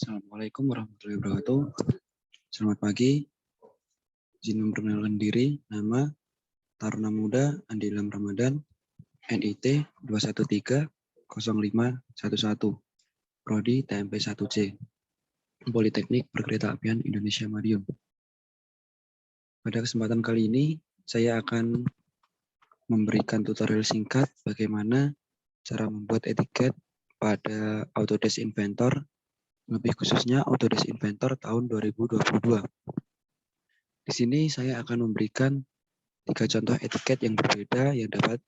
Assalamualaikum warahmatullahi wabarakatuh. Selamat pagi. Izin memperkenalkan diri. Nama Taruna Muda Andi Ilham Ramadan, NIT 2130511, Prodi TMP 1C, Politeknik Perkeretaapian Indonesia Madiun. Pada kesempatan kali ini, saya akan memberikan tutorial singkat bagaimana cara membuat etiket pada Autodesk Inventor, lebih khususnya Autodesk Inventor tahun 2022. Di sini saya akan memberikan 3 contoh etiket yang berbeda yang dapat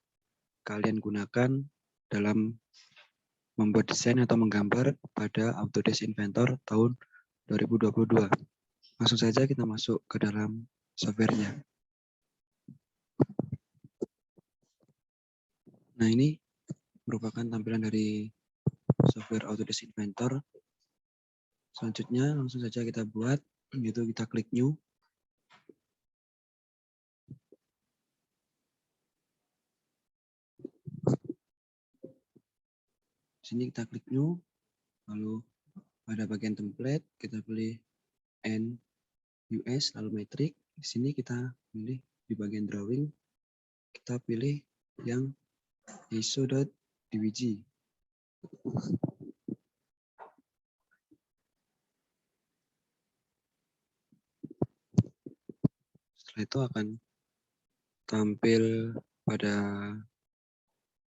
kalian gunakan dalam membuat desain atau menggambar pada Autodesk Inventor tahun 2022. Langsung saja kita masuk ke dalam softwarenya. Nah, ini merupakan tampilan dari software Autodesk Inventor. Selanjutnya langsung saja kita buat, yaitu kita klik New. Sini kita klik New, lalu pada bagian template kita pilih NUS lalu metrik. Di sini kita pilih di bagian drawing, kita pilih yang ISO.dwg. Setelah itu akan tampil pada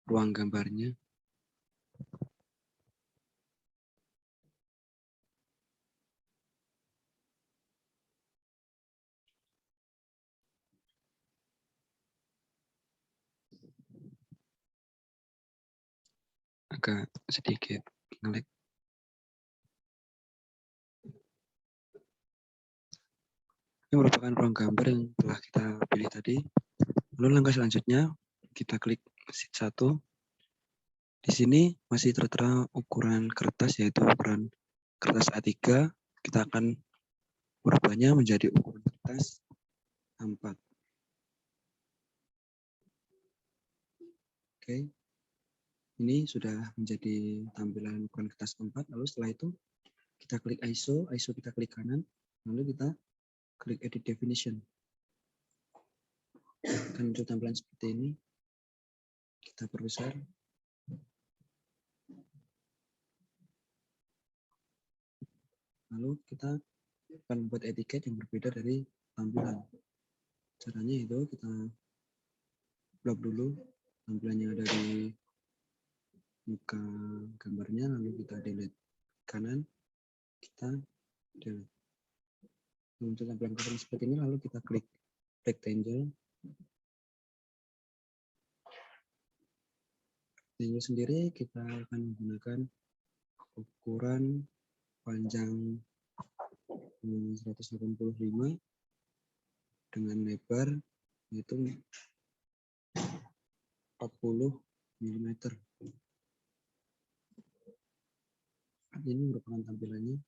ruang gambarnya. Agak sedikit nge-lag. Ini merupakan ruang gambar yang telah kita pilih tadi. Lalu langkah selanjutnya kita klik sheet 1. Di sini masih tertera ukuran kertas, yaitu ukuran kertas A3. Kita akan merubahnya menjadi ukuran kertas A4. Oke. Ini sudah menjadi tampilan ukuran kertas A4. Lalu setelah itu kita klik ISO kita klik kanan, lalu kita klik Edit Definition. Akan muncul tampilan seperti ini. Kita perbesar. Lalu kita akan membuat etiket yang berbeda dari tampilan. Caranya itu kita blok dulu tampilan yang ada di muka gambarnya, lalu kita delete. Kanan, kita delete. Muncul tampilan seperti ini, lalu kita klik rectangle. Rectangle sendiri kita akan menggunakan ukuran panjang 185 dengan lebar yaitu 40 mm. Ini merupakan tampilannya.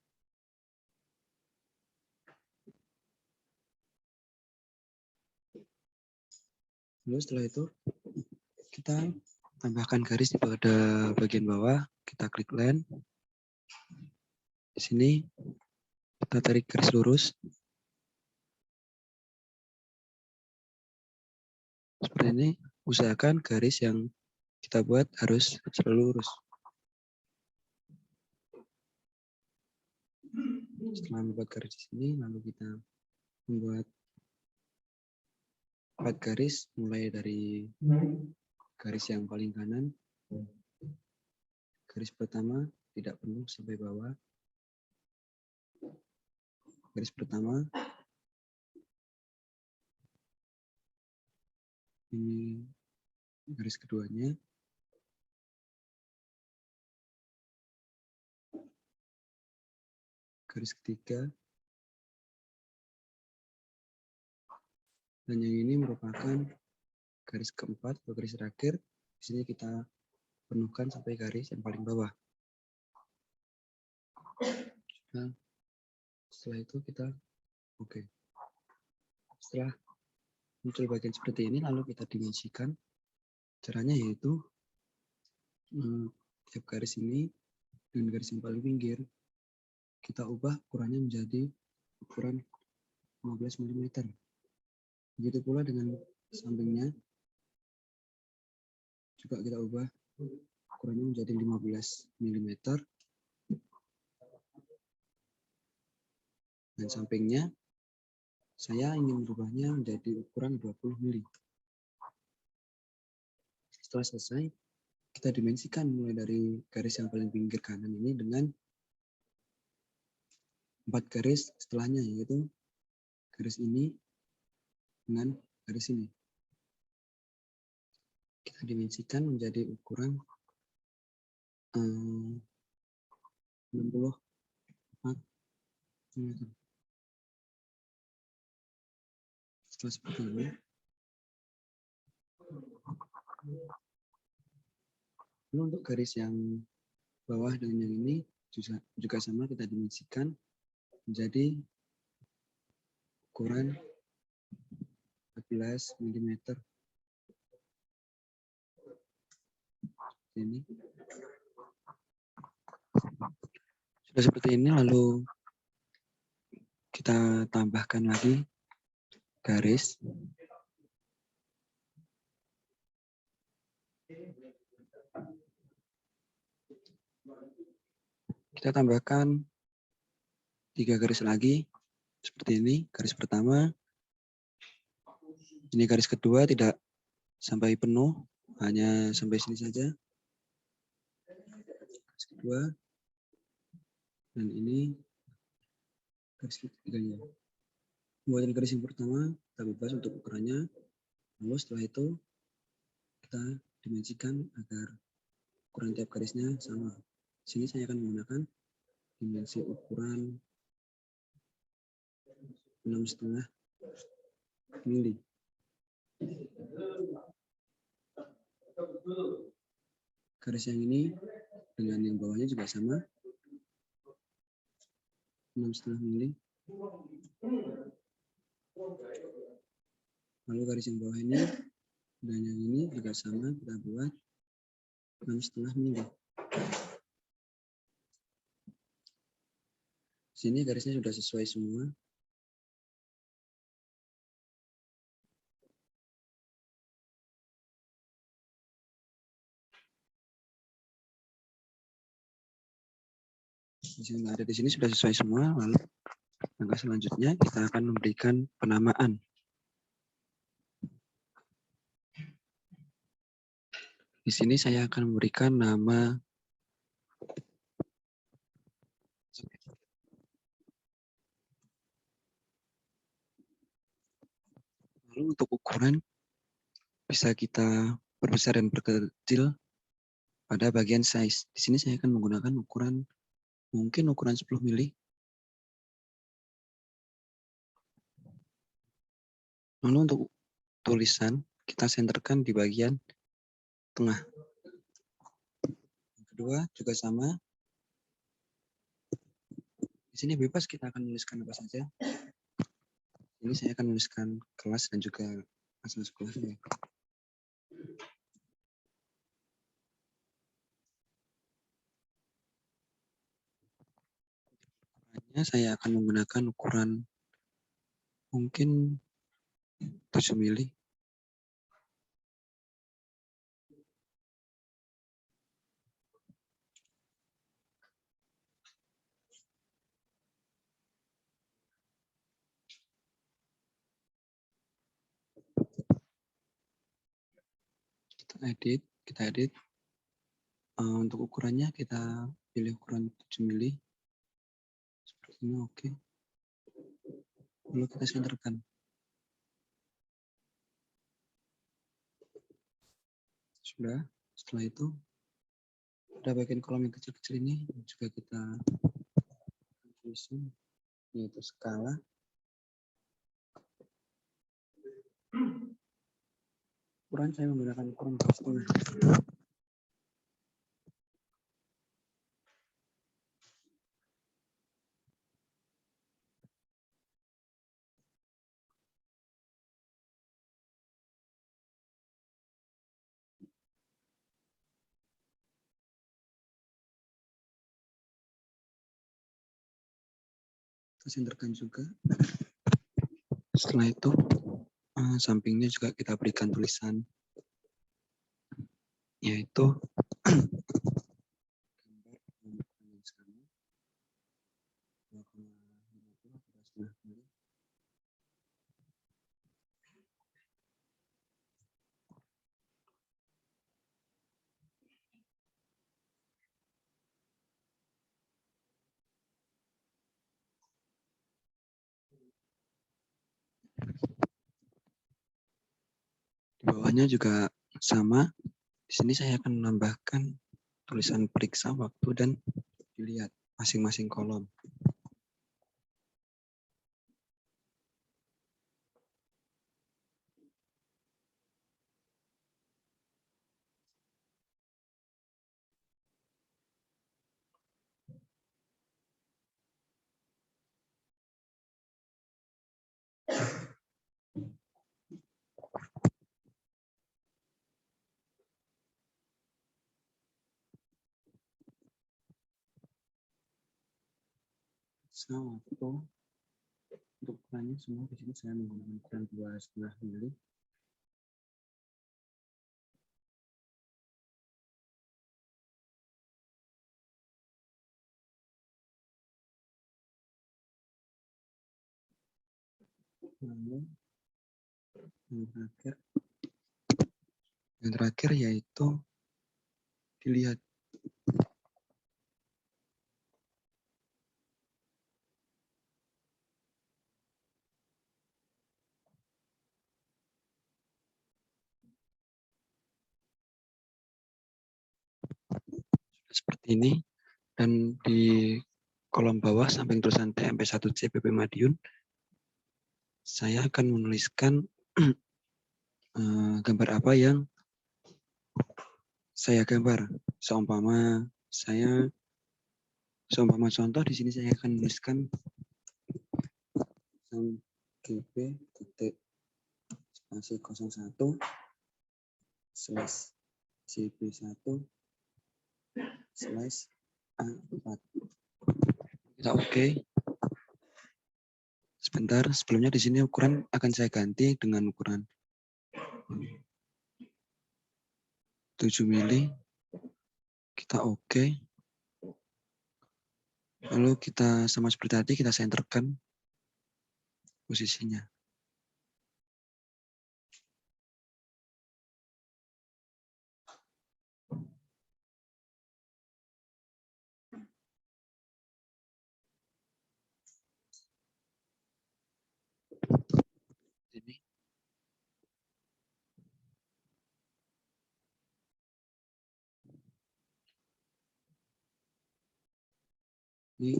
Lalu setelah itu kita tambahkan garis di pada bagian bawah, kita klik line. Di sini kita tarik garis lurus. Seperti ini, usahakan garis yang kita buat harus selalu lurus. Setelah membuat garis di sini, lalu kita membuat 4 garis, mulai dari garis yang paling kanan. Garis pertama tidak penuh sampai bawah. Garis pertama. Ini garis keduanya. Garis ketiga. Dan yang ini merupakan garis keempat atau garis terakhir. Di sini kita penuhkan sampai garis yang paling bawah. Nah, setelah itu kita oke. Setelah muncul bagian seperti ini, lalu kita dimensikan. Caranya yaitu tiap garis ini dengan garis yang paling pinggir kita ubah ukurannya menjadi ukuran 15 mm. Begitu pula dengan sampingnya, juga kita ubah ukurannya menjadi 15 mm. Dan sampingnya, saya ingin merubahnya menjadi ukuran 20 mm. Setelah selesai, kita dimensikan mulai dari garis yang paling pinggir kanan ini dengan 4 garis setelahnya, yaitu garis ini dengan garis ini. Kita dimensikan menjadi ukuran 64 mm. Setelah seperti ini, lalu untuk garis yang bawah dengan yang ini juga sama, kita dimensikan menjadi ukuran 14 mm. Ini sudah seperti ini, lalu kita tambahkan lagi garis. Kita tambahkan 3 garis lagi seperti ini. Garis pertama, ini garis kedua tidak sampai penuh, hanya sampai sini saja. Garis kedua, dan ini garis ketiganya. Buat garis yang pertama, kita bebas untuk ukurannya. Lalu setelah itu, kita dimensikan agar ukuran tiap garisnya sama. Di sini saya akan menggunakan dimensi ukuran 6,5 mili. Garis yang ini dengan yang bawahnya juga sama, 6,5 mili. Lalu garis yang bawah ini dan yang ini juga sama, kita buat 6,5 mili. Sini garisnya sudah sesuai semua. Yang ada di sini sudah sesuai semua. Lalu langkah selanjutnya kita akan memberikan penamaan. Di sini saya akan memberikan nama lalu untuk ukuran bisa kita perbesar dan perkecil pada bagian size. Di sini saya akan menggunakan ukuran mungkin ukuran 10 mili. Lalu untuk tulisan kita senterkan di bagian tengah. Yang kedua juga sama. Di sini bebas kita akan menuliskan apa saja. Ini saya akan menuliskan kelas dan juga asal sekolahnya. Ukurannya saya akan menggunakan ukuran mungkin 7 mili. Kita edit. Untuk ukurannya kita pilih ukuran 7 mili. Seperti ini, oke. Lalu kita senterkan. Sudah, setelah itu pada bagian kolom yang kecil-kecil ini juga kita tulisin, yaitu skala. Ukuran saya menggunakan ukuran 2,5. kita senterkan juga. Setelah itu sampingnya juga kita berikan tulisan, yaitu gambar yang sama 2,50 pada setengah kali. Di bawahnya juga sama. Di sini saya akan menambahkan tulisan periksa waktu dan dilihat masing-masing kolom. Waktu untuk ukurannya semua di sini saya menggunakan ukuran 2,5 mili. Lalu yang terakhir yaitu dilihat. Seperti ini, dan di kolom bawah samping tulisan TMP1C PP Madiun, saya akan menuliskan gambar apa yang saya gambar. Seumpama contoh di sini saya akan menuliskan GP titik spasi 01 slash JP1 slash A4. Kita oke. Sebentar, sebelumnya di sini ukuran akan saya ganti dengan ukuran 7 mili. Kita oke. Lalu kita sama seperti tadi, kita senterkan posisinya. Ini.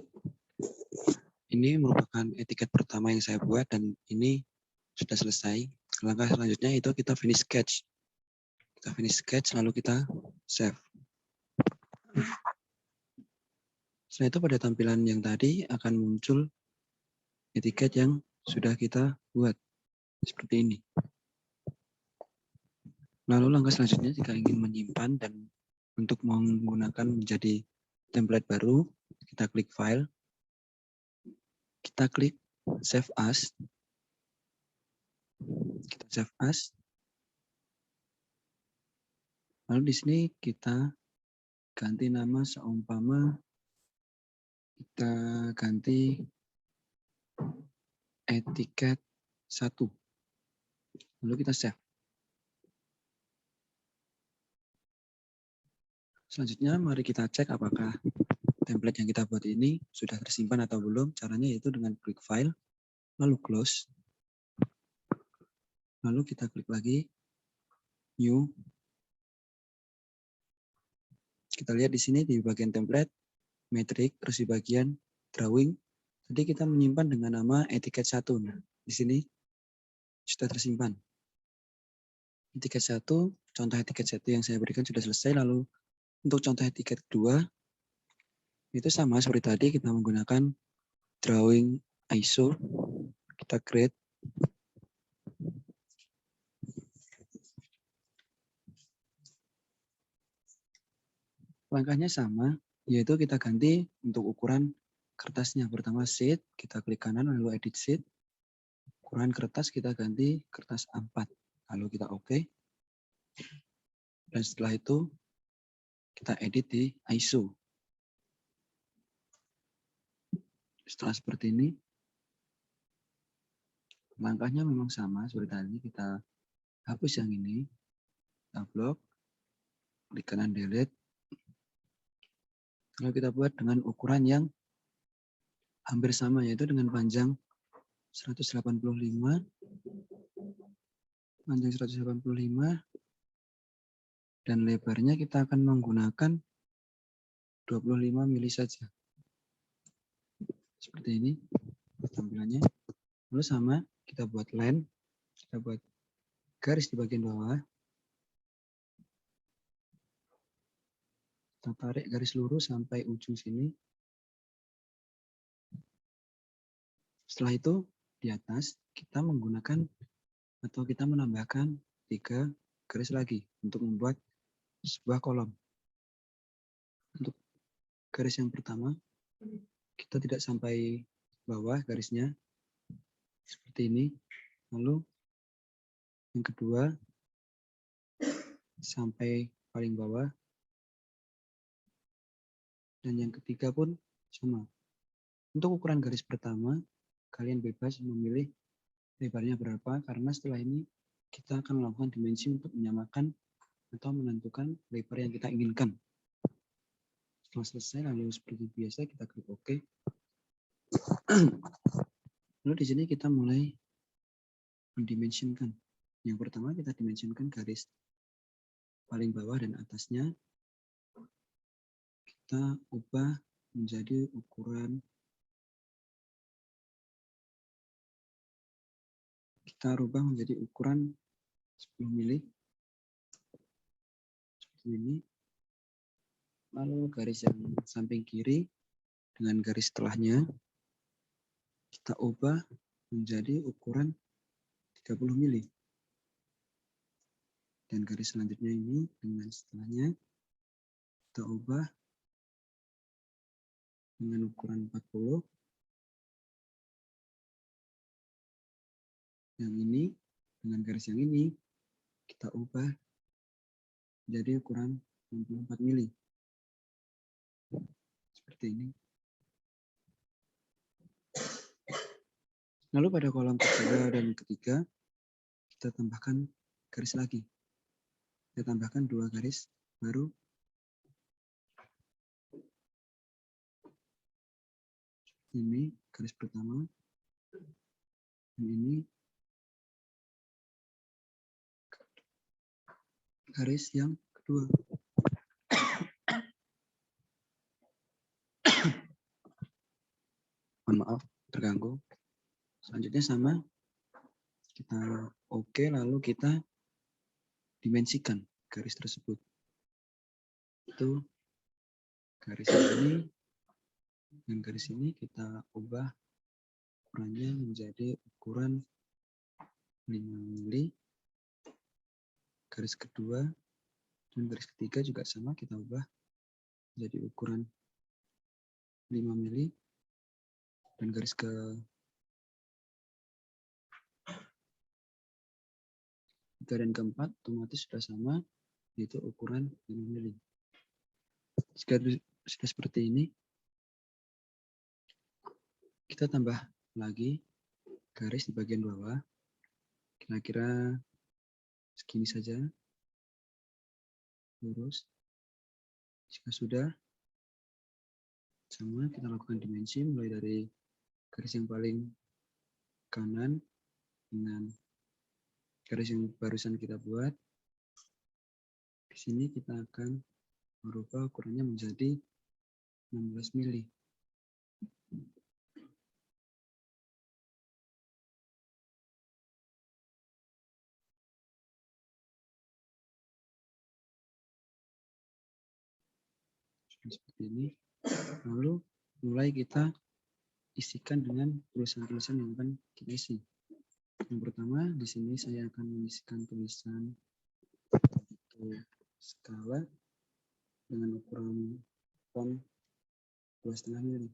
Ini merupakan etiket pertama yang saya buat dan ini sudah selesai. Langkah selanjutnya itu kita finish sketch. Kita finish sketch lalu kita save. Setelah itu pada tampilan yang tadi akan muncul etiket yang sudah kita buat seperti ini. Lalu langkah selanjutnya jika ingin menyimpan dan untuk menggunakan menjadi template baru, kita klik file, kita klik save as, kita save as. Lalu di sini kita ganti nama seumpama kita ganti etiket 1. Lalu kita save. Selanjutnya mari kita cek apakah template yang kita buat ini sudah tersimpan atau belum. Caranya yaitu dengan klik file, lalu close. Lalu kita klik lagi new. Kita lihat di sini di bagian template, metric, terus di bagian drawing. Tadi kita menyimpan dengan nama etiket 1. Nah, di sini sudah tersimpan. Etiket 1, contoh etiket 1 yang saya berikan sudah selesai. Lalu untuk contoh etiket 2, itu sama seperti tadi, kita menggunakan drawing ISO. Kita create. Langkahnya sama, yaitu kita ganti untuk ukuran kertasnya. Pertama sheet, kita klik kanan lalu edit sheet. Ukuran kertas kita ganti kertas A4. Lalu kita oke. Dan setelah itu kita edit di ISO. Setelah seperti ini, langkahnya memang sama seperti tadi. Kita hapus yang ini, kita blok, klik kanan delete. Lalu kita buat dengan ukuran yang hampir sama, yaitu dengan panjang 185, dan lebarnya kita akan menggunakan 25 mili saja. Seperti ini tampilannya. Lalu sama, kita buat line, kita buat garis di bagian bawah. Kita tarik garis lurus sampai ujung sini. Setelah itu, di atas kita menggunakan atau kita menambahkan 3 garis lagi untuk membuat sebuah kolom. Untuk garis yang pertama, kita tidak sampai bawah garisnya, seperti ini. Lalu yang kedua, sampai paling bawah. Dan yang ketiga pun sama. Untuk ukuran garis pertama, kalian bebas memilih lebarnya berapa, karena setelah ini kita akan melakukan dimensi untuk menyamakan atau menentukan lebar yang kita inginkan. Setelah selesai, lalu seperti biasa kita klik OK. Lalu di sini kita mulai mendimensionkan. Yang pertama kita dimensionkan garis paling bawah dan atasnya. Kita ubah menjadi ukuran, kita rubah menjadi ukuran 10 mili. Seperti ini. Lalu garis yang samping kiri dengan garis setelahnya kita ubah menjadi ukuran 30 mili. Dan garis selanjutnya ini dengan setelahnya kita ubah dengan ukuran 40. Yang ini dengan garis yang ini kita ubah menjadi ukuran 64 mili. Seperti ini. Lalu pada kolom kedua dan ketiga kita tambahkan garis lagi. Kita tambahkan 2 garis baru. Ini garis pertama. Dan ini garis yang kedua. Mohon maaf, terganggu. Selanjutnya sama. Kita oke, lalu kita dimensikan garis tersebut. Itu garis ini dan garis ini kita ubah ukurannya menjadi ukuran 5 mili. Garis kedua dan garis ketiga juga sama, kita ubah menjadi ukuran 5 mili. Dan garis ketiga dan keempat otomatis sudah sama, yaitu ukuran 5 mili. Jika sudah seperti ini, kita tambah lagi garis di bagian bawah. Kira-kira segini saja. Lurus. Jika sudah, sama kita lakukan dimensi mulai dari garis yang paling kanan dengan garis yang barusan kita buat. Di sini kita akan merubah ukurannya menjadi 16 mili. Seperti ini. Lalu mulai kita isikan dengan tulisan-tulisan yang akan kita isi. Yang pertama, di sini saya akan mengisikan tulisan skala dengan ukuran font 2,5 mili.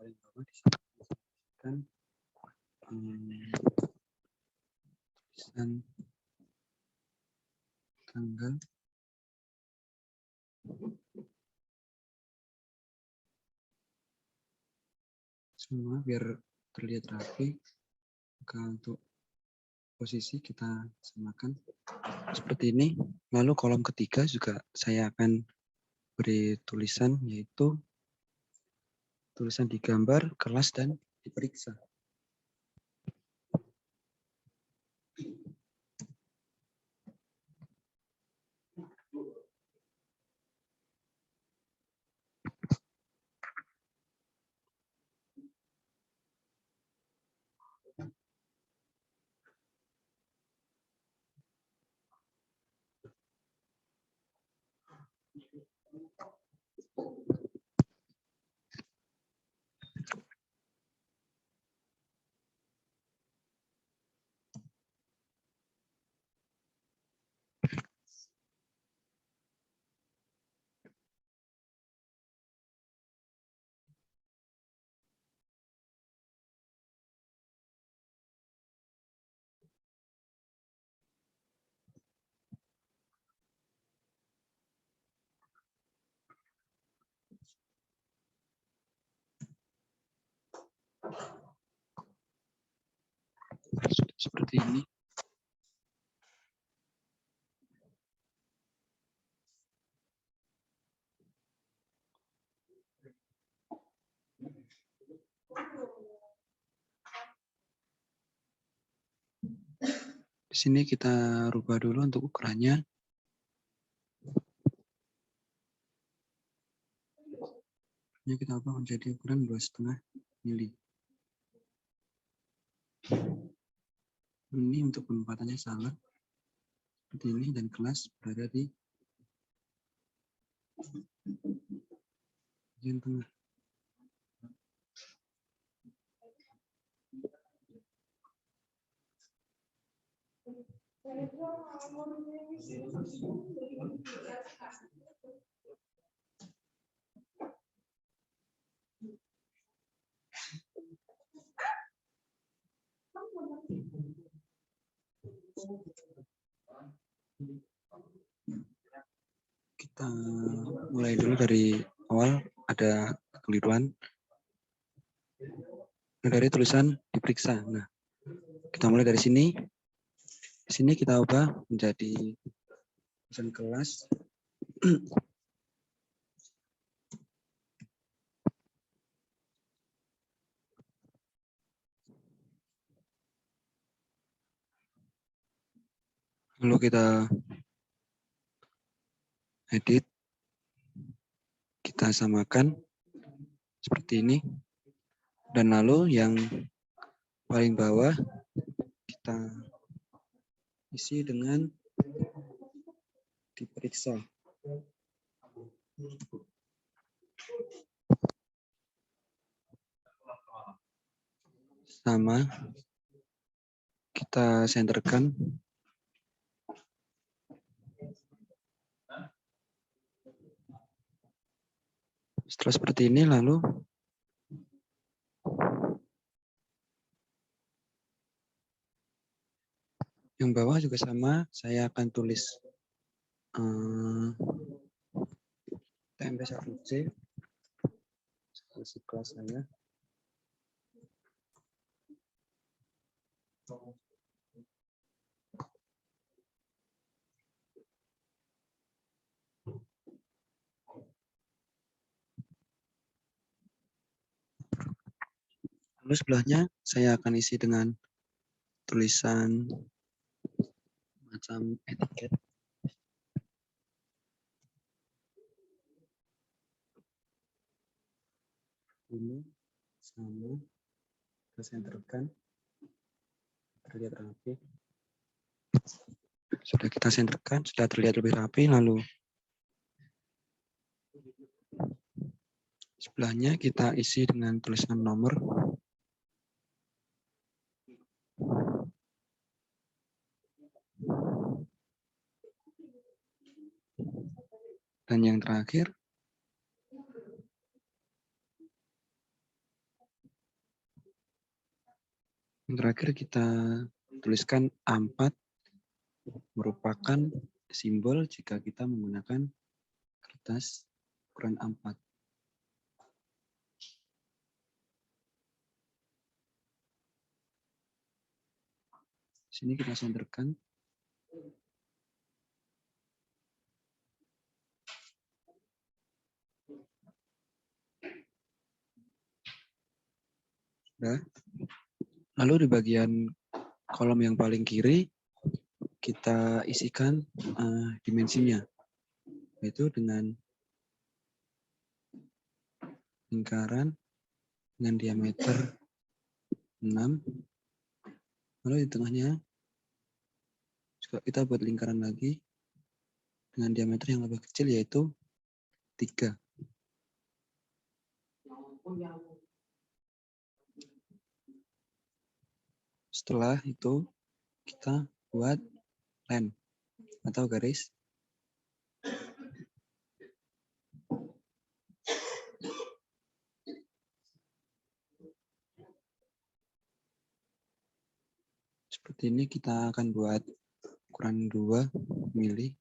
paling bawah disampaikan tulisan tanggal semua biar terlihat rapi. Maka untuk posisi kita samakan seperti ini. Lalu kolom ketiga juga saya akan beri tulisan, yaitu tulisan digambar, kelas, dan diperiksa. Seperti ini. Di sini kita rubah dulu untuk ukurannya. Ini kita ubah menjadi ukuran 2,5 mili. Ini untuk penempatannya salah. Seperti ini, dan kelas berada di bagian tengah. Kita mulai dulu dari awal, ada kekeliruan. Dari tulisan diperiksa. Nah, kita mulai dari sini. Di sini kita ubah menjadi tulisan kelas. Lalu kita edit, kita samakan seperti ini, dan lalu yang paling bawah kita isi dengan diperiksa. Sama, kita senterkan. Setelah seperti ini, lalu yang bawah juga sama, saya akan tulis TMP1C, isi kelas saya. Lalu sebelahnya saya akan isi dengan tulisan macam etiket. Ini sama, kita senterkan, terlihat rapi. Sudah kita senterkan, sudah terlihat lebih rapi. Lalu sebelahnya kita isi dengan tulisan nomor. Dan yang terakhir, Yang terakhir kita tuliskan A4 merupakan simbol jika kita menggunakan kertas ukuran A4. Sini kita senterkan. Sudah. Lalu di bagian kolom yang paling kiri kita isikan dimensinya, yaitu dengan lingkaran dengan diameter 6. Lalu di tengahnya juga kita buat lingkaran lagi dengan diameter yang lebih kecil, yaitu 3. Setelah itu kita buat line atau garis. Seperti ini kita akan buat ukuran 2 mili.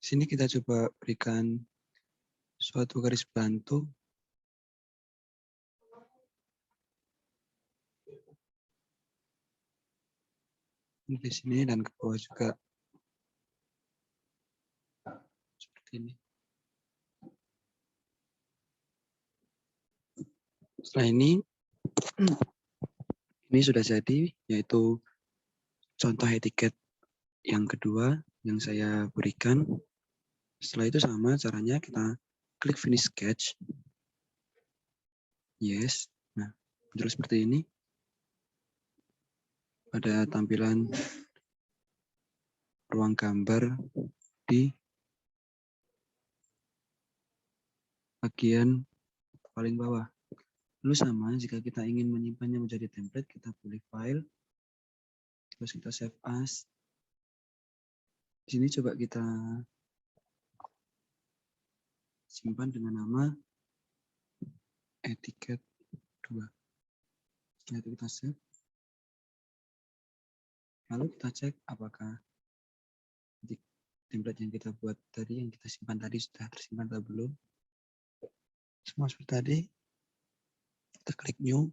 Sini kita coba berikan suatu garis bantu. Di sini dan ke bawah juga. Seperti ini. Setelah ini sudah jadi, yaitu contoh etiket yang kedua yang saya berikan. Setelah itu sama caranya, kita klik finish sketch. Yes. Nah, terus seperti ini. Ada tampilan ruang gambar di bagian paling bawah. Lalu sama, jika kita ingin menyimpannya menjadi template, kita pilih file, terus kita save as. Di sini coba kita simpan dengan nama etiket 2. Setelah itu kita save. Lalu kita cek apakah template yang kita buat tadi, yang kita simpan tadi, sudah tersimpan atau belum. Semua seperti tadi. Kita klik new.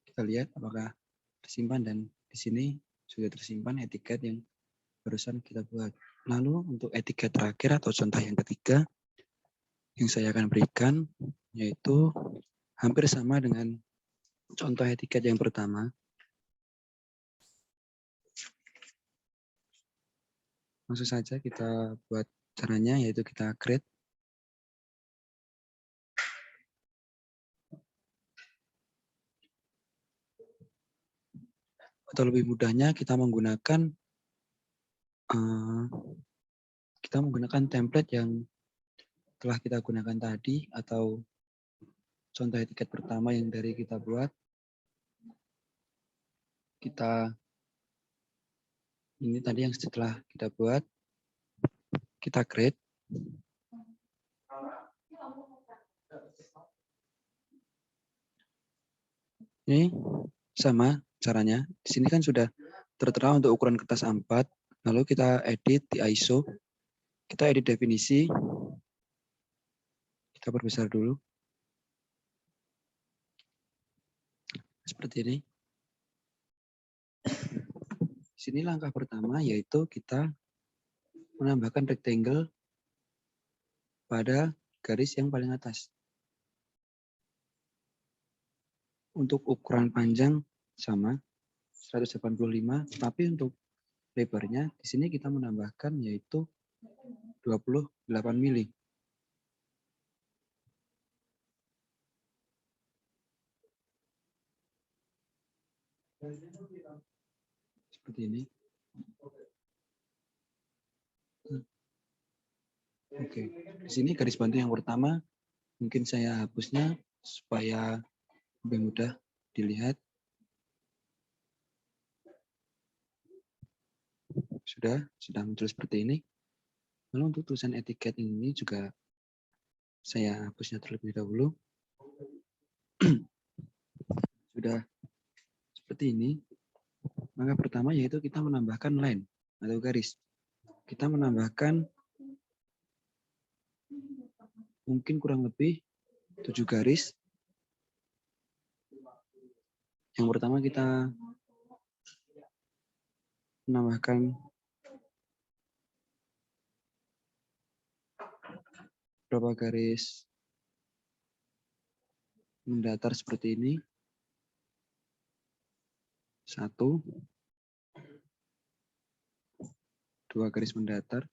Kita lihat apakah tersimpan, dan di sini sudah tersimpan etiket yang barusan kita buat. Lalu untuk etiket terakhir atau contoh yang ketiga yang saya akan berikan, yaitu hampir sama dengan contoh etiket yang pertama. Langsung saja kita buat caranya, yaitu kita create. Atau lebih mudahnya kita menggunakan template yang telah kita gunakan tadi, atau contoh etiket pertama yang dari kita buat. Ini tadi yang setelah kita buat, kita create. Ini sama caranya. Di sini kan sudah tertera untuk ukuran kertas A4. Lalu kita edit di ISO. Kita edit definisi. Kita perbesar dulu. Seperti ini. Di sini langkah pertama yaitu kita menambahkan rectangle pada garis yang paling atas. Untuk ukuran panjang sama. 185, tapi untuk lebarnya di sini kita menambahkan yaitu 28 mili. Seperti ini. Oke, di sini garis bantu yang pertama mungkin saya hapusnya supaya lebih mudah dilihat. Sudah muncul seperti ini. Lalu untuk tulisan etiket ini juga saya hapusnya terlebih dahulu. Sudah seperti ini. Maka pertama yaitu kita menambahkan line atau garis. Kita menambahkan mungkin kurang lebih 7 garis. Yang pertama kita menambahkan beberapa garis mendatar seperti ini. 1, 2 garis mendatar.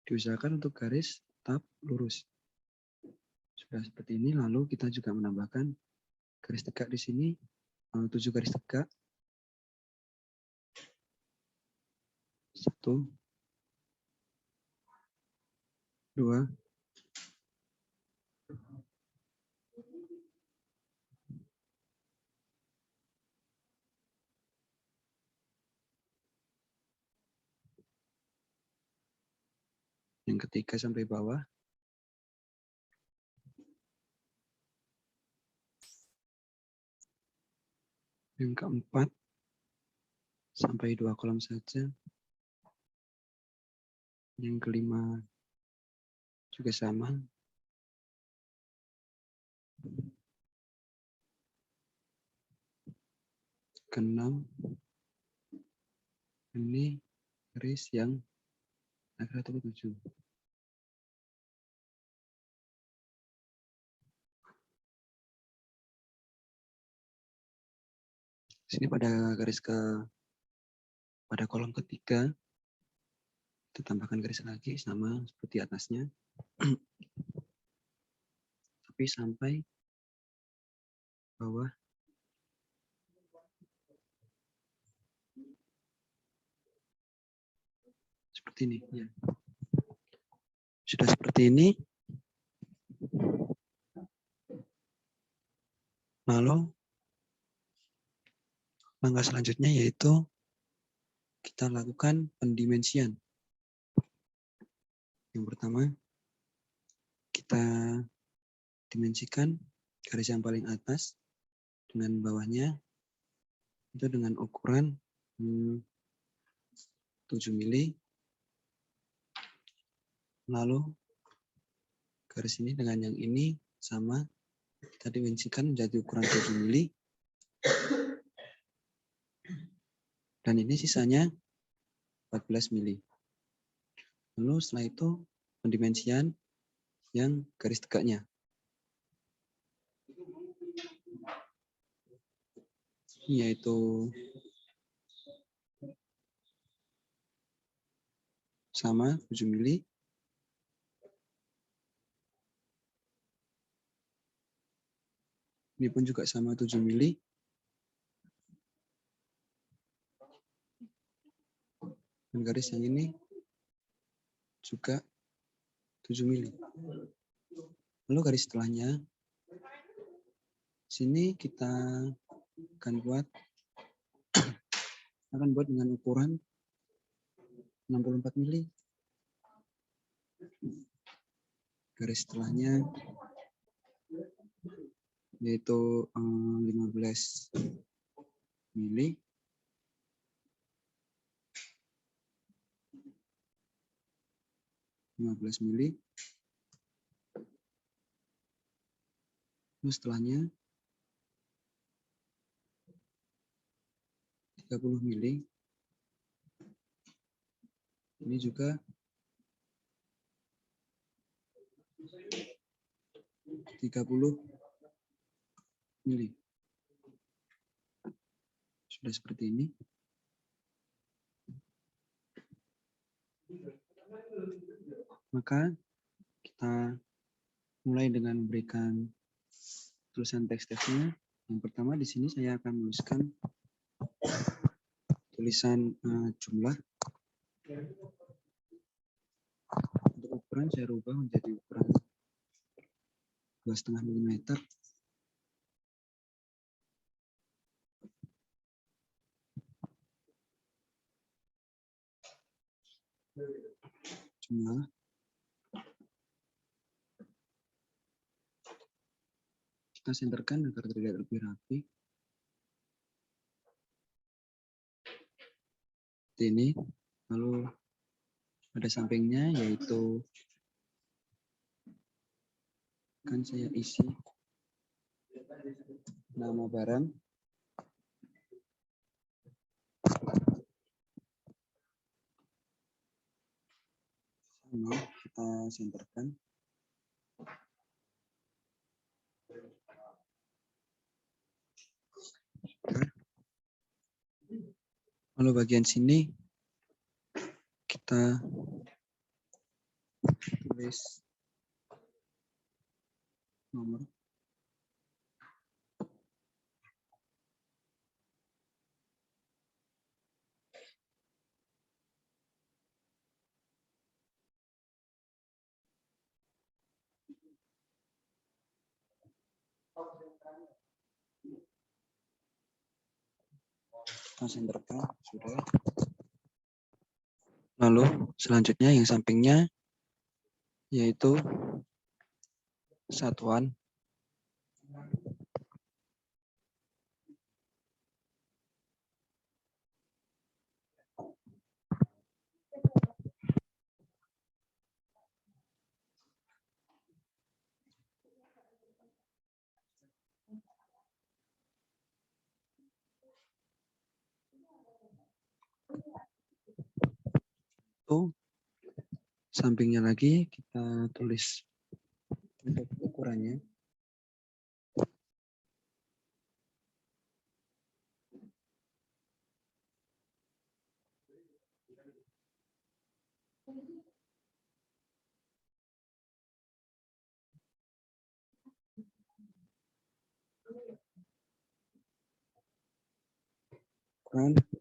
Diusahakan untuk garis tetap lurus. Sudah seperti ini, lalu kita juga menambahkan garis tegak di sini, 7 garis tegak. 1, 2, 3 yang ketiga sampai bawah. Yang keempat sampai 2 kolom saja. Yang kelima juga sama. Keenam, ini garis yang akhir atau 7. Sini pada pada kolom ketiga kita tambahkan garis lagi sama seperti atasnya. Tapi sampai bawah. Seperti ini. Ya. Sudah seperti ini. Lalu langkah selanjutnya yaitu kita lakukan pendimensian. Yang pertama, kita dimensikan garis yang paling atas dengan bawahnya itu dengan ukuran 7 mili. Lalu garis ini dengan yang ini sama, kita dimensikan menjadi ukuran 7 mili. Dan ini sisanya 14 mili. Lalu setelah itu pendimensian yang garis tegaknya. Yaitu sama 7 mili. Ini pun juga sama 7 mili. Dan garis yang ini juga 7 mili. Lalu garis setelahnya, sini kita akan buat dengan ukuran 64 mili. Garis setelahnya yaitu 15 mili. Lalu setelahnya 30 mili. Ini juga 30 mili. Sudah seperti ini. Maka kita mulai dengan memberikan tulisan teks-teksnya. Yang pertama di sini saya akan menuliskan tulisan jumlah. Untuk ukuran saya rubah menjadi ukuran 2,5 mm. Jumlah. Kita senterkan agar terlihat lebih rapi. Seperti ini. Lalu pada sampingnya yaitu akan saya isi nama barang. Sama kita senterkan. Lalu bagian sini kita tulis nomor. Kita senterkan, sudah. Lalu selanjutnya yang sampingnya yaitu satuan. Itu sampingnya lagi kita tulis untuk ukurannya.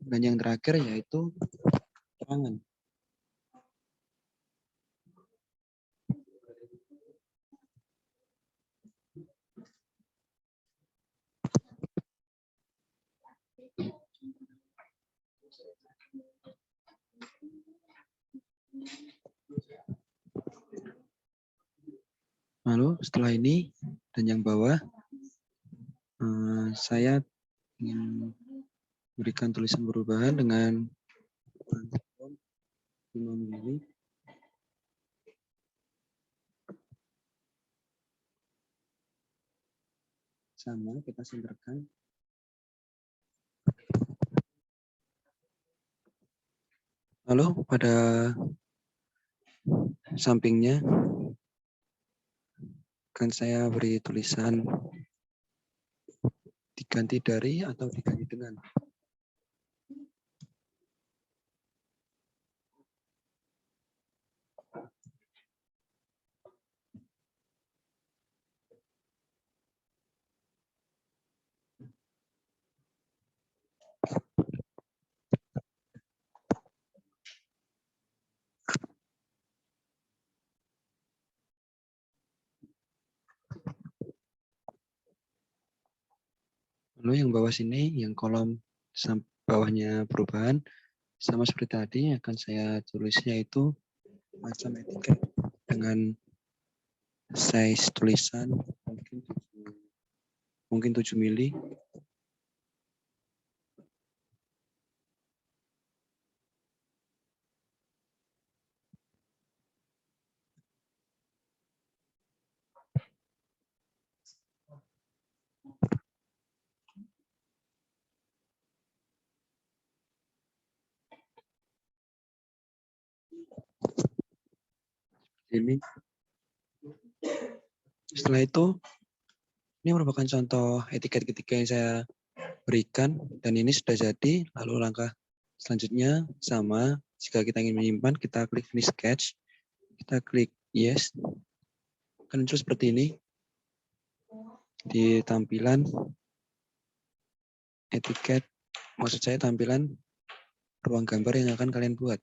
Dan yang terakhir yaitu keterangan. Lalu setelah ini dan yang bawah saya ingin berikan tulisan perubahan dengan 5 mili. Sama kita senterkan. Lalu pada sampingnya akan saya beri tulisan diganti dari atau diganti dengan. Lalu yang bawah sini, yang kolom bawahnya perubahan, sama seperti tadi akan saya tulisnya itu macam etiket dengan size tulisan mungkin 7 mili. Ini. Setelah itu Ini merupakan contoh etiket ketika yang saya berikan, dan ini sudah jadi. Lalu langkah selanjutnya sama, jika kita ingin menyimpan, kita klik finish sketch, kita klik yes, akan muncul seperti ini di tampilan etiket, maksud saya tampilan ruang gambar yang akan kalian buat.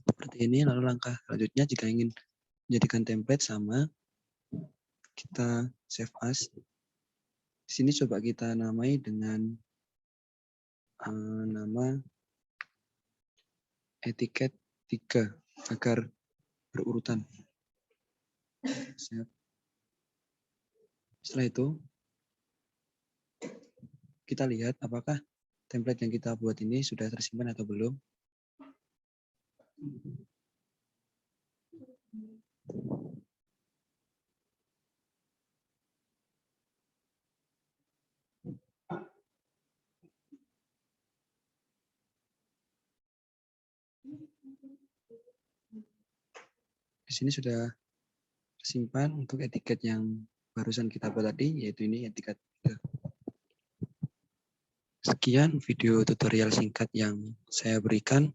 Seperti ini. Lalu langkah selanjutnya jika ingin menjadikan template sama, kita save as. Di sini coba kita namai dengan nama etiket 3 agar berurutan. Setelah itu, kita lihat apakah template yang kita buat ini sudah tersimpan atau belum. Di sini sudah tersimpan untuk etiket yang barusan kita buat tadi, yaitu ini etiket 3. Sekian video tutorial singkat yang saya berikan.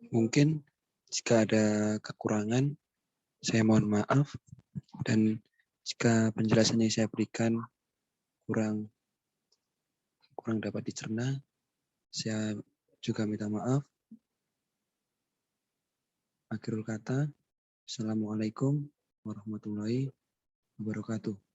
Mungkin jika ada kekurangan, saya mohon maaf. Dan jika penjelasan yang saya berikan kurang dapat dicerna, saya juga minta maaf. Akhirul kata, Assalamualaikum warahmatullahi wabarakatuh.